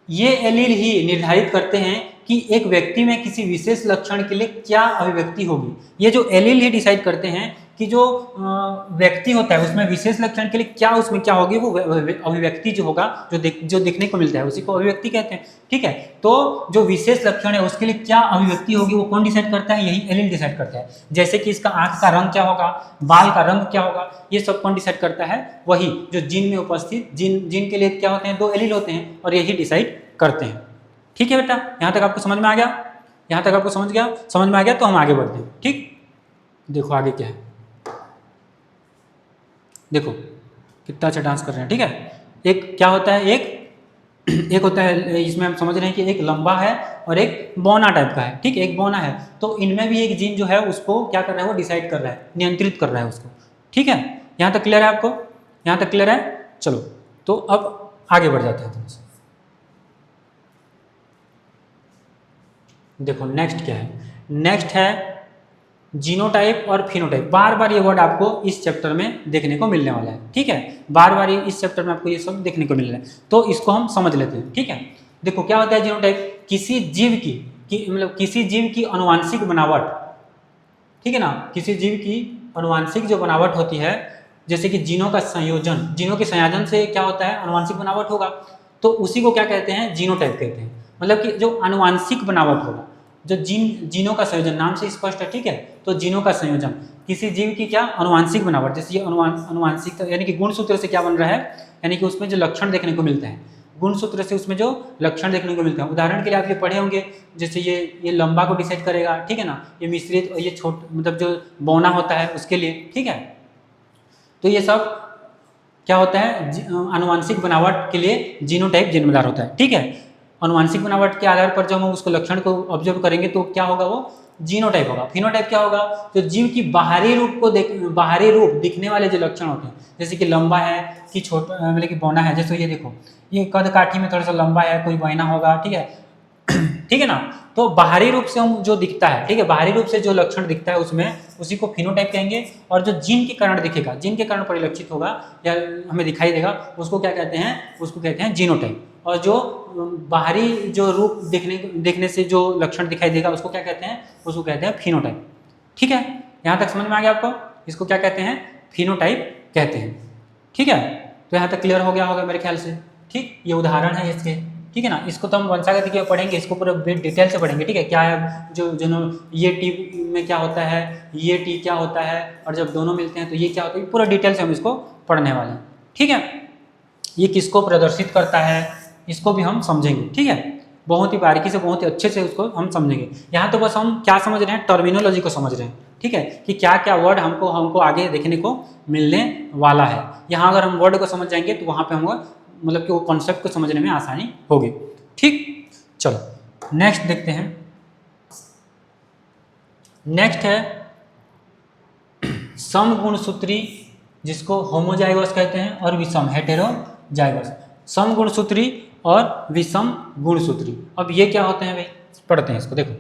ये एलील ही निर्धारित करते हैं कि एक व्यक्ति में किसी विशेष लक्षण के लिए क्या अभिव्यक्ति होगी। ये जो एलील ही डिसाइड करते हैं कि जो व्यक्ति होता है उसमें विशेष लक्षण के लिए क्या, उसमें क्या होगी, वो अभिव्यक्ति जो होगा, जो देखने को मिलता है उसी को अभिव्यक्ति कहते हैं, ठीक है। तो जो विशेष लक्षण है उसके लिए क्या अभिव्यक्ति होगी वो कौन डिसाइड करता है, यही एलील डिसाइड करता है। जैसे कि इसका आंख का रंग क्या होगा, बाल का रंग क्या होगा, ये सब कौन डिसाइड करता है, वही जो जीन में उपस्थित जीन के लिए क्या होते हैं, 2 एलील होते हैं और यही डिसाइड करते हैं, ठीक है बेटा। यहाँ तक आपको समझ में आ गया, यहाँ तक आपको समझ में आ गया, तो हम आगे बढ़ते हैं, ठीक। देखो आगे क्या है, देखो कितना अच्छा डांस कर रहे हैं, ठीक है। एक क्या होता है, एक होता है, इसमें हम समझ रहे हैं कि एक लंबा है और एक बौना टाइप का है, ठीक, एक बौना है, तो इनमें भी एक जीन जो है उसको क्या कर रहा है, वो डिसाइड कर रहा है, नियंत्रित कर रहा है उसको, ठीक है। यहाँ तक क्लियर है आपको, यहाँ तक क्लियर है, चलो तो अब आगे बढ़ जाते हैं थोड़ा सा। देखो नेक्स्ट क्या है, नेक्स्ट है जीनोटाइप और फिनोटाइप। बार बार ये वर्ड आपको इस चैप्टर में देखने को मिलने वाला है, ठीक है, बार बार इस चैप्टर में आपको ये सब देखने को मिल रहा है, तो इसको हम समझ लेते हैं, ठीक है। देखो क्या होता है जीनोटाइप, किसी जीव की मतलब किसी जीव की अनुवांशिक बनावट, ठीक है ना, किसी जीव की अनुवांशिक जो बनावट होती है, जैसे कि जीनों का संयोजन, जीनों के संयोजन से क्या होता है, अनुवांशिक बनावट होगा, तो उसी को क्या कहते हैं, जीनोटाइप कहते हैं। मतलब कि जो अनुवांशिक बनावट होगा, जो जीनों का संयोजन, नाम से स्पष्ट है, ठीक है, तो जीनों का संयोजन, किसी जीव की क्या अनुवांशिक बनावट, जैसे ये अनुवांशिक यानी कि गुणसूत्र से क्या बन रहा है, यानी कि उसमें जो लक्षण देखने को मिलते हैं, गुणसूत्र से उसमें जो लक्षण देखने को मिलते हैं। उदाहरण के लिए आप ये पढ़े होंगे, जैसे ये लंबा को डिसाइड करेगा, ठीक है ना, ये मिश्रित, ये छोट मतलब जो बौना होता है उसके लिए, ठीक है। तो ये सब क्या होता है, अनुवांशिक बनावट के लिए जीनोटाइप जिम्मेदार होता है, ठीक है। अनुवांशिक बनावट के आधार पर जब हम उसको लक्षण को ऑब्जर्व करेंगे तो क्या होगा, वो जीनोटाइप होगा। फिनोटाइप क्या होगा, जो जीव की बाहरी रूप दिखने वाले जो लक्षण होते हैं, जैसे कि लंबा है कि छोटा, मतलब कि बौना है, जैसे ये देखो, ये कद काठी में थोड़ा सा लंबा है, कोई बौना होगा, ठीक है, ठीक है ना। तो बाहरी रूप से हम जो दिखता है, ठीक है, बाहरी रूप से जो लक्षण दिखता है उसमें, उसी को फिनोटाइप कहेंगे। और जो जीन के कारण दिखेगा, जीन के कारण परिलक्षित होगा या हमें दिखाई देगा, उसको क्या कहते हैं, उसको कहते हैं जीनोटाइप। और जो बाहरी जो रूप देखने से जो लक्षण दिखाई देगा उसको क्या कहते हैं, उसको कहते हैं फिनोटाइप, ठीक है। यहाँ तक समझ में आ गया आपको, इसको क्या कहते हैं, फिनोटाइप कहते हैं, ठीक है। तो यहाँ तक क्लियर हो गया होगा मेरे ख्याल से, ठीक। ये उदाहरण है इसके, ठीक है ना। इसको तो हम वंशागति के पढ़ेंगे, इसको पूरा डिटेल से पढ़ेंगे, ठीक है। क्या है जो ये टी में क्या होता है, ये टी क्या होता है, और जब दोनों मिलते हैं तो ये क्या होता है, पूरा डिटेल से हम इसको पढ़ने वाले हैं, ठीक है। ये किसको प्रदर्शित करता है, इसको भी हम समझेंगे, ठीक है, बहुत ही बारीकी से, बहुत ही अच्छे से उसको हम समझेंगे। यहाँ तो बस हम क्या समझ रहे हैं, टर्मिनोलॉजी को समझ रहे हैं, ठीक है, कि क्या क्या वर्ड हमको आगे देखने को मिलने वाला है। यहाँ अगर हम वर्ड को समझ जाएंगे तो वहाँ पे हम मतलब कि वो कॉन्सेप्ट को समझने में आसानी होगी, ठीक। चलो नेक्स्ट देखते हैं। नेक्स्ट है समगुणसूत्री, जिसको होमोजाइगस कहते हैं, और विषम हेटेरोजाइगस। समगुणसूत्री और विषम गुणसूत्री। अब ये क्या होते हैं भाई, पढ़ते हैं इसको। देखो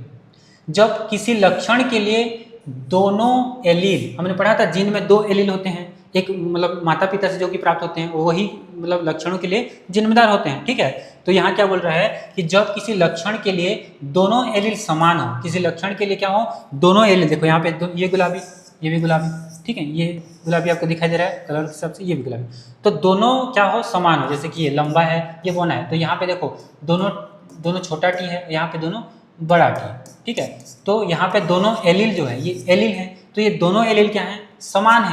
जब किसी लक्षण के लिए दोनों एलील, हमने पढ़ा था जीन में 2 एलील होते हैं, एक मतलब माता पिता से जो कि प्राप्त होते हैं, वही मतलब लक्षणों के लिए जिम्मेदार होते हैं, ठीक है। तो यहाँ क्या बोल रहा है कि जब किसी लक्षण के लिए दोनों एलील समान हो, किसी लक्षण के लिए क्या हो, दोनों एलील, देखो यहाँ पे ये गुलाबी, ये भी गुलाबी, ठीक है, ये गुलाबी आपको दिखाई दे रहा है कलर के हिसाब से, ये भी गुलाबी, तो दोनों क्या हो, समान हो। जैसे कि ये लंबा है, ये बौना है, तो यहाँ पे देखो दोनों छोटा टी है, यहाँ पे दोनों बड़ा टी, ठीक है। तो यहाँ पे दोनों एलील जो है ये एलील है, तो ये दोनों एलील क्या है, समान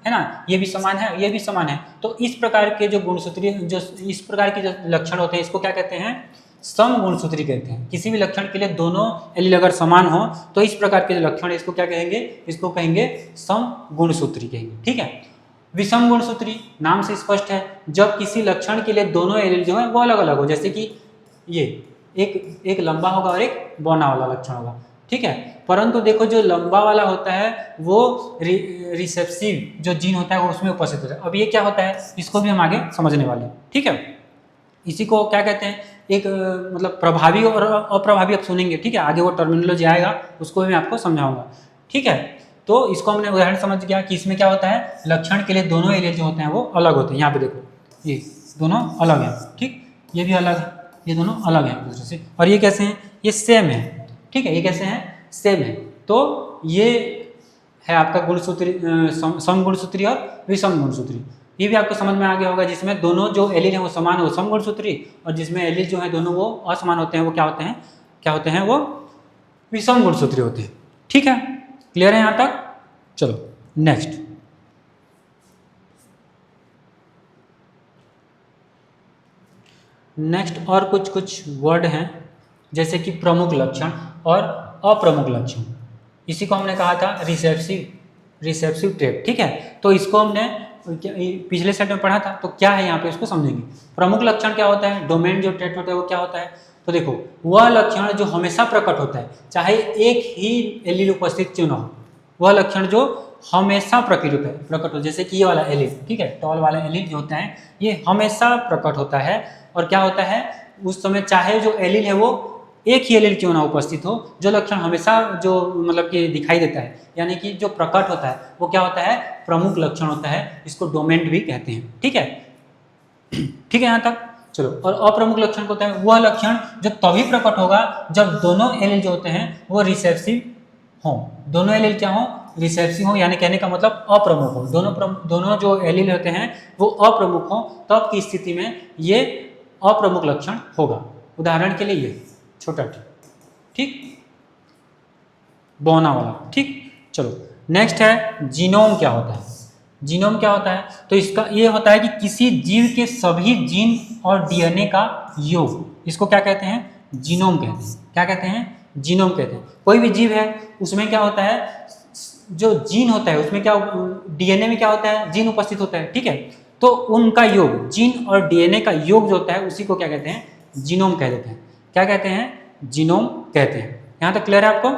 है ना, ये भी समान है, ये भी समान है। तो इस प्रकार के जो गुणसूत्री, जो इस प्रकार के जो लक्षण होते हैं, इसको क्या कहते हैं, सम गुणसूत्री कहते हैं। किसी भी लक्षण के लिए दोनों एलील अगर समान हो तो इस प्रकार के जो लक्षण है इसको क्या कहेंगे, इसको कहेंगे सम गुणसूत्री कहेंगे, ठीक है। विषम गुणसूत्री नाम से स्पष्ट है, जब किसी लक्षण के लिए दोनों एलील जो है वो अलग अलग हो, जैसे कि ये एक लंबा होगा और एक बौना वाला लक्षण होगा, ठीक है। परंतु देखो जो लंबा वाला होता है वो रिसेप्सिव जो जीन होता है वो उसमें उपस्थित होता है। अब ये क्या होता है इसको भी हम आगे समझने वाले हैं, ठीक है। इसी को क्या कहते हैं, एक मतलब प्रभावी और अप्रभावी आप सुनेंगे, ठीक है, आगे वो टर्मिनोलॉजी आएगा उसको भी मैं आपको समझाऊंगा, ठीक है। तो इसको हमने उदाहरण समझ गया कि इसमें क्या होता है, लक्षण के लिए दोनों एलील जो होते हैं वो अलग होते हैं। यहाँ पे देखो ये दोनों अलग हैं, ठीक, ये भी अलग है, ये दोनों अलग हैं एक दूसरे से। और ये कैसे हैं, ये सेम है, ठीक है, ये कैसे हैं, सेम है। तो ये है आपका गुणसूत्री, सम गुणसूत्री और विषम गुणसूत्री। ये भी आपको समझ में आ गया होगा, जिसमें दोनों जो एलील हैं वो समान है वो सम गुणसूत्री, और जिसमें एलील जो है दोनों वो असमान होते हैं वो क्या होते हैं, क्या होते हैं, वो विषम गुणसूत्री होते हैं, ठीक है। क्लियर है यहाँ तक, चलो नेक्स्ट। नेक्स्ट और कुछ वर्ड हैं जैसे कि प्रमुख लक्षण और अप्रमुख लक्षण। इसी को हमने कहा था रिसेप्सिव ट्रेट, ठीक है। तो इसको हमने पिछले सेट में पढ़ा था, तो क्या है यहाँ पे उसको समझेंगे। प्रमुख लक्षण क्या होता है, डोमेन जो ट्रेट होता है वो क्या होता है, तो देखो वह लक्षण जो हमेशा प्रकट होता है, चाहे एक ही एलील उपस्थित क्यों ना हो, वह लक्षण जो हमेशा प्रकट होता है, जैसे कि ये वाला एलील, ठीक है, टॉल वाला एलील जो होता है ये हमेशा प्रकट होता है। और क्या होता है उस समय, चाहे जो एलील है वो एक ही एलील क्यों ना उपस्थित हो, जो लक्षण हमेशा जो मतलब कि दिखाई देता है, यानी कि जो प्रकट होता है वो क्या होता है, प्रमुख लक्षण होता है, इसको डोमेन भी कहते हैं, ठीक है। ठीक है यहाँ तक, चलो। और अप्रमुख लक्षण होता है वह लक्षण जो तभी प्रकट होगा जब दोनों एलील जो होते हैं वो रिसेप्सिव हो, दोनों एलील क्या हो, रिसेप्सिव हो, यानी कहने का मतलब अप्रमुख हो, दोनों जो एलील होते हैं वो अप्रमुख हो, तब की स्थिति में ये अप्रमुख लक्षण होगा। उदाहरण के लिए ये छोटा टी, ठीक, बौना वाला, ठीक। चलो नेक्स्ट है जीनोम। क्या होता है जीनोम, क्या होता है, तो इसका ये होता है कि किसी जीव के सभी जीन और डीएनए का योग, इसको क्या कहते हैं, जीनोम कहते हैं। क्या कहते हैं, जीनोम कहते हैं। कोई भी जीव है उसमें क्या होता है, जो जीन होता है उसमें क्या, डीएनए में क्या होता है, जीन उपस्थित होता है, ठीक है। तो उनका योग, जीन और डीएनए का योग जो होता है उसी को क्या कहते हैं, जीनोम कह देते हैं। क्या कहते हैं, जीनोम कहते हैं। यहाँ तक क्लियर है आपको,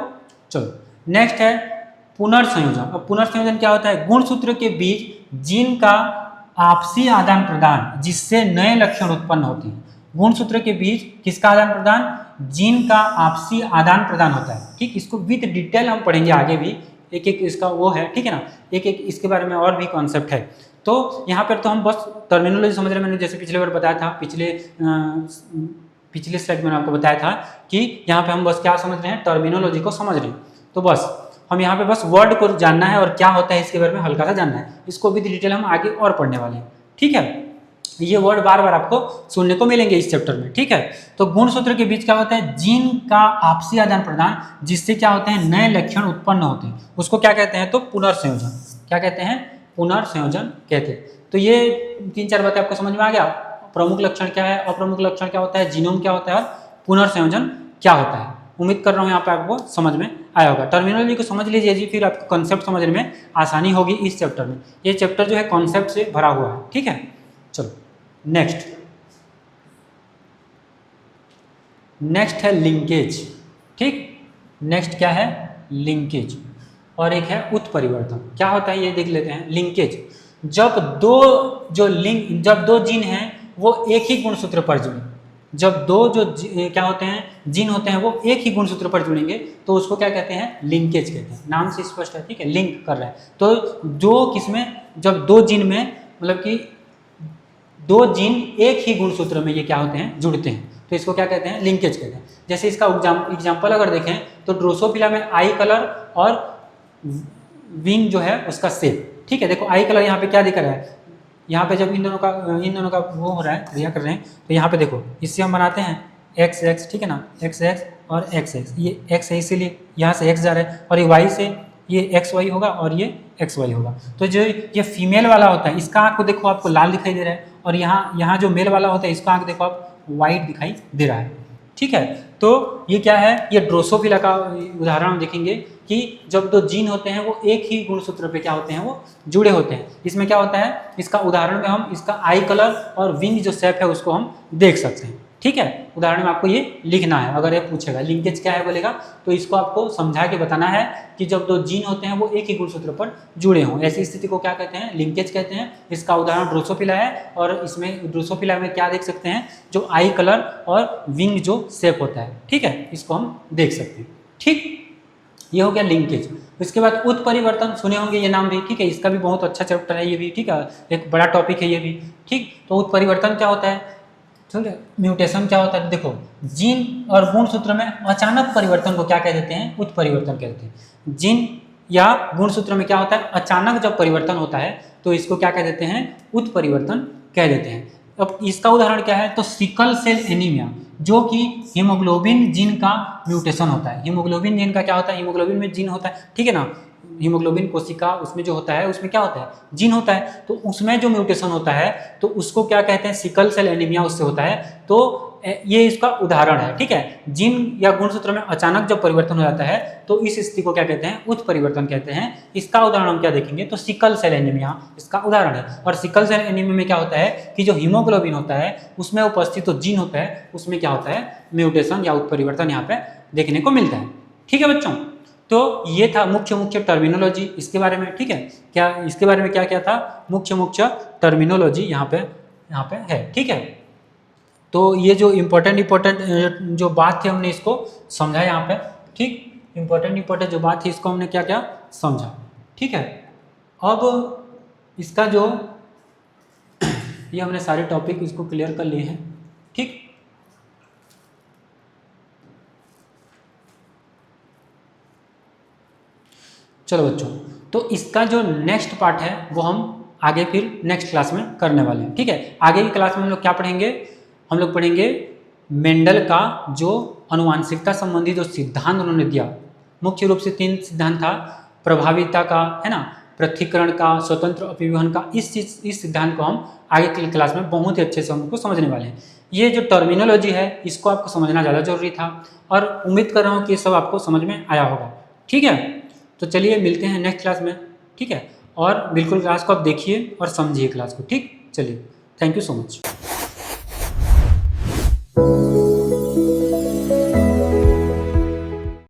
चलो नेक्स्ट है पुनर्संयोजन। अब पुनर्संयोजन क्या होता है, गुणसूत्र के बीच जीन का आपसी आदान प्रदान जिससे नए लक्षण उत्पन्न होते हैं। गुणसूत्र के बीच किसका आदान प्रदान, जीन का आपसी आदान प्रदान होता है, ठीक। इसको विद डिटेल हम पढ़ेंगे आगे भी, एक एक इसका वो है, ठीक है ना, एक एक इसके बारे में और भी कॉन्सेप्ट है। तो यहाँ पर तो हम बस टर्मिनोलॉजी समझ रहे हैं। मैंने जैसे पिछले बार बताया था, पिछले स्लाइड में आपको बताया था कि यहाँ पे हम बस क्या समझ रहे हैं, टर्मिनोलॉजी को समझ रहे हैं। तो बस हम यहाँ पे बस वर्ड को जानना है और क्या होता है इसके बारे में हल्का सा जानना है, इसको भी डिटेल हम आगे और पढ़ने वाले हैं, ठीक है। ये वर्ड बार बार आपको सुनने को मिलेंगे इस चैप्टर में, ठीक है। तो गुणसूत्र के बीच क्या होता है, जीन का आपसी आदान प्रदान जिससे क्या होते हैं, नए लक्षण उत्पन्न होते हैं, उसको क्या कहते हैं, तो पुनर्संयोजन। क्या कहते हैं, पुनर्संयोजन कहते हैं। तो ये 3-4 बातें आपको समझ में आ गया। प्रमुख लक्षण क्या है, अप्रमुख लक्षण क्या होता है, जीनोम क्या होता है और पुनर्संयोजन क्या होता है। उम्मीद कर रहा हूँ यहाँ पे आपको समझ में आया होगा। टर्मिनोलॉजी को समझ लीजिए जी, फिर आपको कॉन्सेप्ट समझने में आसानी होगी इस चैप्टर में। ये चैप्टर जो है कॉन्सेप्ट से भरा हुआ है, ठीक है। चलो नेक्स्ट है लिंकेज, ठीक। नेक्स्ट क्या है, लिंकेज। और एक है उत्परिवर्तन। क्या होता है ये देख लेते हैं। लिंकेज, जब दो जीन हैं वो एक ही गुणसूत्र पर जुड़े, जब दो जो क्या होते हैं, जीन होते हैं वो एक ही गुणसूत्र पर जुड़ेंगे तो उसको क्या कहते हैं, लिंकेज कहते हैं। नाम से स्पष्ट है, ठीक है, लिंक कर रहे हैं। तो जो किसमें, जब दो जीन में मतलब कि दो जीन एक ही गुणसूत्र में ये क्या होते हैं, जुड़ते हैं, तो इसको क्या कहते हैं, लिंकेज कहते हैं। जैसे इसका एग्जाम्पल अगर देखें तो ड्रोसोफिला में आई कलर और विंग जो है उसका शेप, ठीक है। देखो आई कलर यहाँ पे क्या दिख रहा है, यहाँ पे जब इन दोनों का वो हो रहा है, क्रिया कर रहे हैं, तो यहाँ पे देखो इससे हम बनाते हैं एक्स एक्स, ठीक है ना, एक्स एक्स और एक्स एक्स, ये एक्स है इसीलिए यहाँ से एक्स जा रहा है, और ये वाई से ये एक्स वाई होगा और ये एक्स वाई होगा। तो जो ये फीमेल वाला होता है इसका आँख को देखो आपको लाल दिखाई दे रहा है, और यहाँ जो मेल वाला होता है इसका आँख देखो आप वाइट दिखाई दे रहा है। ठीक है, तो ये क्या है, ये ड्रोसोफिला का उदाहरण हम देखेंगे कि जब दो जीन होते हैं वो एक ही गुणसूत्र पे क्या होते हैं, वो जुड़े होते हैं। इसमें क्या होता है, इसका उदाहरण में हम इसका आई कलर और विंग जो शेप है उसको हम देख सकते हैं। ठीक है, उदाहरण में आपको ये लिखना है, अगर ये पूछेगा लिंकेज क्या है बोलेगा तो इसको आपको समझा के बताना है कि जब दो जीन होते हैं वो एक ही गुणसूत्र पर जुड़े हों, ऐसी स्थिति को क्या कहते हैं, लिंकेज कहते हैं। इसका उदाहरण ड्रोसोफिला है, और इसमें ड्रोसोफिला में क्या देख सकते हैं, जो आई कलर और विंग जो शेप होता है। ठीक है, इसको हम देख सकते हैं। ठीक, ये हो गया लिंकेज। इसके बाद उत्परिवर्तन सुने होंगे ये नाम भी। ठीक है, इसका भी बहुत अच्छा चैप्टर है ये भी। ठीक है, एक बड़ा टॉपिक है ये भी। ठीक, तो उत्परिवर्तन क्या होता है, ठीक है, म्यूटेशन क्या होता है। देखो, जीन और गुणसूत्र में अचानक परिवर्तन को क्या कह देते हैं, उत्परिवर्तन कहते हैं। जीन या गुणसूत्र में क्या होता है, अचानक जब परिवर्तन होता है तो इसको क्या कह देते हैं, उत्परिवर्तन कह देते हैं। अब इसका उदाहरण क्या है, तो सिकल सेल एनीमिया, जो कि हीमोग्लोबिन जीन का म्यूटेशन होता है। हीमोग्लोबिन जीन का क्या होता है, हीमोग्लोबिन में जीन होता है, ठीक है ना, हीमोग्लोबिन कोशिका उसमें जो होता है उसमें क्या होता है, जीन होता है। तो उसमें जो म्यूटेशन होता है तो उसको क्या कहते हैं, सिकल सेल एनीमिया उससे होता है। तो ये इसका उदाहरण है। ठीक है, जीन या गुणसूत्र में अचानक जब परिवर्तन हो जाता है तो इस स्थिति को क्या कहते हैं, उत्परिवर्तन कहते हैं। इसका उदाहरण हम क्या देखेंगे, तो सिकल सेल एनीमिया इसका उदाहरण है। और सिकल सेल एनीमिया में क्या होता है कि जो हीमोग्लोबिन होता है उसमें उपस्थित जो जीन होता है उसमें क्या होता है, म्यूटेशन या उत्परिवर्तन यहाँ पे देखने को मिलता है। ठीक है बच्चों, तो ये था मुख्य टर्मिनोलॉजी इसके बारे में। ठीक है, क्या इसके बारे में क्या क्या था, मुख्य टर्मिनोलॉजी यहाँ पे है। ठीक है, तो ये जो इम्पोर्टेंट जो बात थी हमने इसको समझा यहाँ पे। ठीक, इम्पोर्टेंट जो बात थी इसको हमने क्या क्या समझा। ठीक है, अब इसका जो ये हमने सारे टॉपिक इसको क्लियर कर लिए हैं। ठीक, चलो बच्चों, तो इसका जो नेक्स्ट पार्ट है वो हम आगे फिर नेक्स्ट क्लास में करने वाले हैं। ठीक है, आगे की क्लास में हम लोग क्या पढ़ेंगे, हम लोग पढ़ेंगे मेंडल का जो अनुवांशिकता संबंधी जो सिद्धांत उन्होंने दिया। मुख्य रूप से 3 सिद्धांत था, प्रभाविता का, है ना, पृथक्करण का, स्वतंत्र अभिवहन का। इस सिद्धांत को हम आगे की क्लास में बहुत ही अच्छे से हमको समझने वाले हैं। ये जो टर्मिनोलॉजी है इसको आपको समझना ज़्यादा जरूरी था, और उम्मीद कर रहा हूँ कि ये सब आपको समझ में आया होगा। ठीक है, तो चलिए मिलते हैं नेक्स्ट क्लास में। ठीक है, और बिल्कुल क्लास को आप देखिए और समझिए क्लास को। ठीक, चलिए, थैंक यू सो मच।